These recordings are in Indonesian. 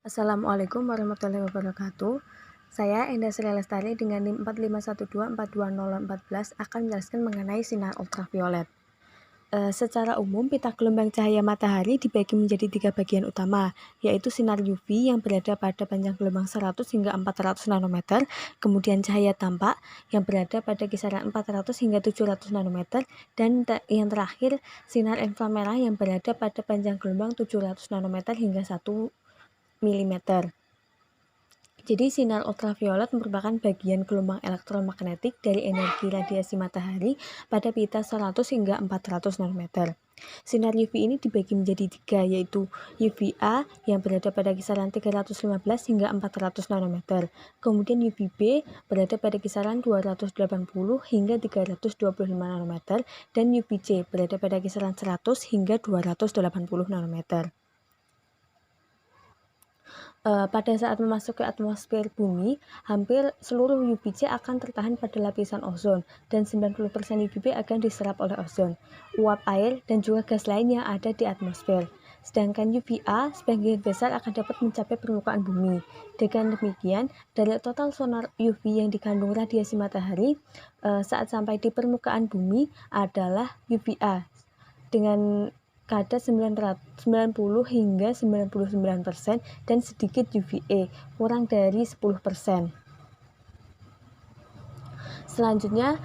Assalamualaikum warahmatullahi wabarakatuh. Saya Enda Sri Lestari dengan NIM 451242014 akan menjelaskan mengenai sinar ultraviolet. Secara umum, pita gelombang cahaya matahari dibagi menjadi 3 bagian utama, yaitu sinar UV yang berada pada panjang gelombang 100 hingga 400 nanometer, kemudian cahaya tampak yang berada pada kisaran 400 hingga 700 nanometer, dan yang terakhir sinar inframerah yang berada pada panjang gelombang 700 nanometer hingga 1 mm. Jadi sinar ultraviolet merupakan bagian gelombang elektromagnetik dari energi radiasi matahari pada pita 100 hingga 400 nanometer. Sinar UV ini dibagi menjadi 3, yaitu UVA yang berada pada kisaran 315 hingga 400 nanometer. Kemudian UVB berada pada kisaran 280 hingga 325 nanometer dan UVC berada pada kisaran 100 hingga 280 nanometer. Pada saat memasuki atmosfer bumi, hampir seluruh UVC akan tertahan pada lapisan ozon, dan 90% UVB akan diserap oleh ozon, uap air, dan juga gas lain yang ada di atmosfer. Sedangkan UVA sebagian besar akan dapat mencapai permukaan bumi. Dengan demikian, dari total sonar UV yang dikandung radiasi matahari saat sampai di permukaan bumi adalah UVA dengan kadar 90 hingga 99% dan sedikit UVA, kurang dari 10%. Selanjutnya,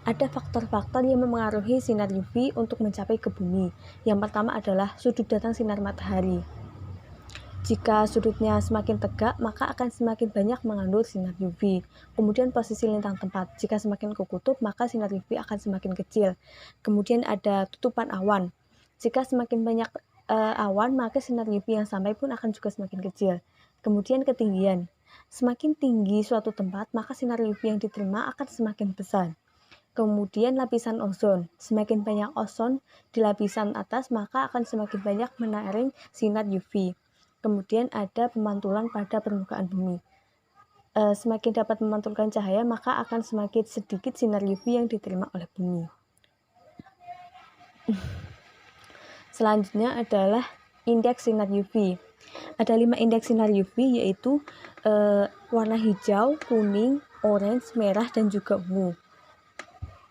ada faktor-faktor yang memengaruhi sinar UV untuk mencapai ke bumi. Yang pertama adalah sudut datang sinar matahari. Jika sudutnya semakin tegak, maka akan semakin banyak mengandung sinar UV. Kemudian posisi lintang tempat. Jika semakin ke kutub, maka sinar UV akan semakin kecil. Kemudian ada tutupan awan. Jika semakin banyak awan, maka sinar UV yang sampai pun akan juga semakin kecil. Kemudian ketinggian. Semakin tinggi suatu tempat, maka sinar UV yang diterima akan semakin besar. Kemudian lapisan ozon. Semakin banyak ozon di lapisan atas, maka akan semakin banyak menaring sinar UV. Kemudian ada pemantulan pada permukaan bumi. Semakin dapat memantulkan cahaya, maka akan semakin sedikit sinar UV yang diterima oleh bumi. Selanjutnya adalah indeks sinar UV. Ada 5 indeks sinar UV, yaitu warna hijau, kuning, orange, merah, dan juga ungu.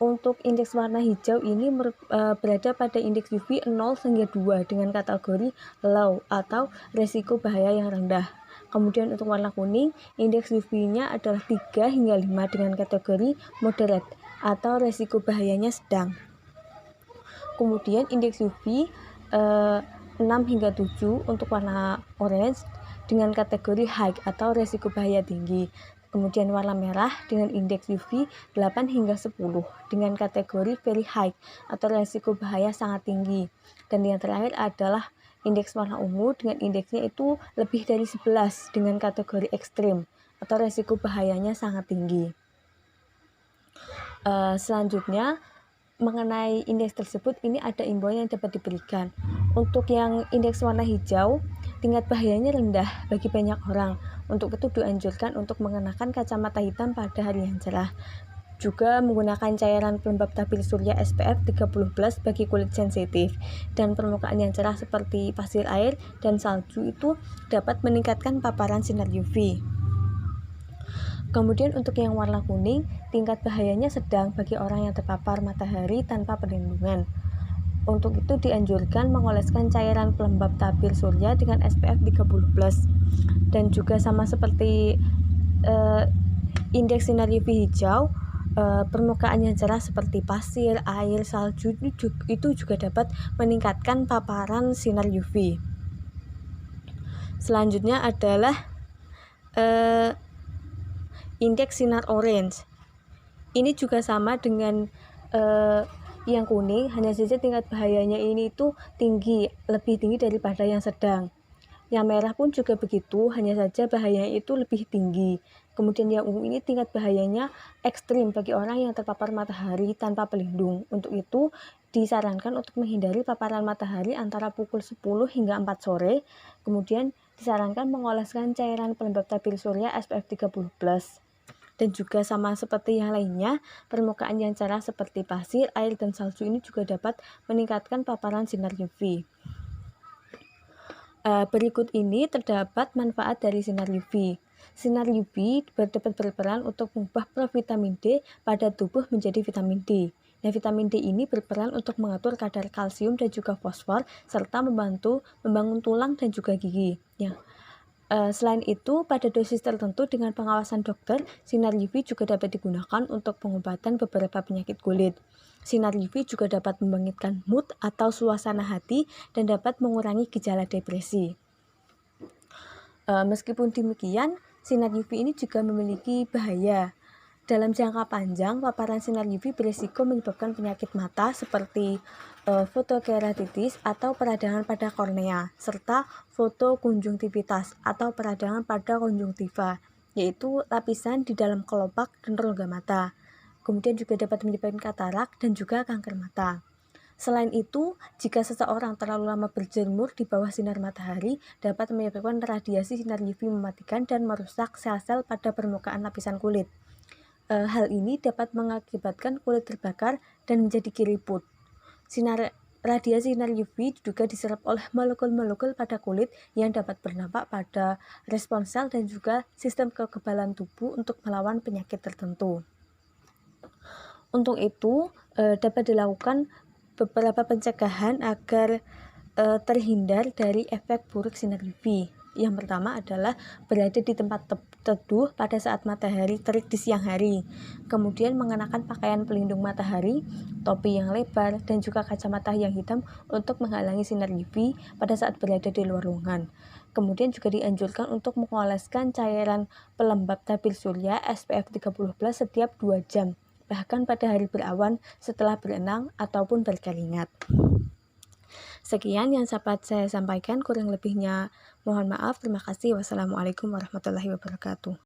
Untuk indeks warna hijau ini berada pada indeks UV 0 hingga 2 dengan kategori low atau resiko bahaya yang rendah. Kemudian untuk warna kuning, indeks UV-nya adalah 3 hingga 5 dengan kategori moderate atau resiko bahayanya sedang. Kemudian indeks UV 6 hingga 7 untuk warna orange dengan kategori high atau resiko bahaya tinggi. Kemudian warna merah dengan indeks UV 8 hingga 10 dengan kategori very high atau resiko bahaya sangat tinggi. Dan yang terakhir adalah indeks warna ungu dengan indeksnya itu lebih dari 11 dengan kategori ekstrim atau resiko bahayanya sangat tinggi. Selanjutnya, mengenai indeks tersebut, ini ada imbauan yang dapat diberikan. Untuk yang indeks warna hijau, tingkat bahayanya rendah bagi banyak orang. Untuk itu dianjurkan untuk mengenakan kacamata hitam pada hari yang cerah. Juga menggunakan cairan pelembab tabir surya SPF 30+ bagi kulit sensitif. Dan permukaan yang cerah seperti pasir air dan salju itu dapat meningkatkan paparan sinar UV. Kemudian untuk yang warna kuning, tingkat bahayanya sedang bagi orang yang terpapar matahari tanpa perlindungan. Untuk itu dianjurkan mengoleskan cairan pelembab tabir surya dengan SPF 30+. Dan juga sama seperti indeks sinar UV hijau, permukaan yang cerah seperti pasir, air, salju itu juga dapat meningkatkan paparan sinar UV. Selanjutnya adalah indeks sinar orange. Ini juga sama dengan yang kuning, hanya saja tingkat bahayanya ini itu tinggi, lebih tinggi daripada yang sedang. Yang merah pun juga begitu, hanya saja bahayanya itu lebih tinggi. Kemudian yang ungu ini tingkat bahayanya ekstrim bagi orang yang terpapar matahari tanpa pelindung. Untuk itu disarankan untuk menghindari paparan matahari antara pukul 10 hingga 4 sore. Kemudian disarankan mengoleskan cairan pelembab tabir surya SPF 30+. Dan juga sama seperti yang lainnya, permukaan yang cerah seperti pasir, air, dan salju ini juga dapat meningkatkan paparan sinar UV. Berikut ini terdapat manfaat dari sinar UV. Sinar UV dapat berperan untuk mengubah provitamin D pada tubuh menjadi vitamin D. Nah, vitamin D ini berperan untuk mengatur kadar kalsium dan juga fosfor, serta membantu membangun tulang dan juga gigi. Ya. Selain itu, pada dosis tertentu dengan pengawasan dokter, sinar UV juga dapat digunakan untuk pengobatan beberapa penyakit kulit. Sinar UV juga dapat membangkitkan mood atau suasana hati dan dapat mengurangi gejala depresi. Meskipun demikian, sinar UV ini juga memiliki bahaya. Dalam jangka panjang, paparan sinar UV berisiko menyebabkan penyakit mata seperti fotokeratitis atau peradangan pada kornea, serta fotokonjungtivitas atau peradangan pada konjungtiva, yaitu lapisan di dalam kelopak dan rongga mata. Kemudian juga dapat menyebabkan katarak dan juga kanker mata. Selain itu, jika seseorang terlalu lama berjemur di bawah sinar matahari, dapat menyebabkan radiasi sinar UV mematikan dan merusak sel-sel pada permukaan lapisan kulit. Hal ini dapat mengakibatkan kulit terbakar dan menjadi keriput. Radiasi sinar UV diduga diserap oleh molekul-molekul pada kulit yang dapat berdampak pada respons sel dan juga sistem kekebalan tubuh untuk melawan penyakit tertentu. Untuk itu, dapat dilakukan beberapa pencegahan agar terhindar dari efek buruk sinar UV. Yang pertama adalah berada di tempat teduh pada saat matahari terik di siang hari. Kemudian mengenakan pakaian pelindung matahari, topi yang lebar, dan juga kacamata yang hitam untuk menghalangi sinar UV pada saat berada di luar ruangan. Kemudian juga dianjurkan untuk mengoleskan cairan pelembab tabir surya SPF 30+ setiap 2 jam. Bahkan pada hari berawan setelah berenang ataupun berkeringat. Sekian yang dapat saya sampaikan, kurang lebihnya mohon maaf. Terima kasih. Wassalamualaikum warahmatullahi wabarakatuh.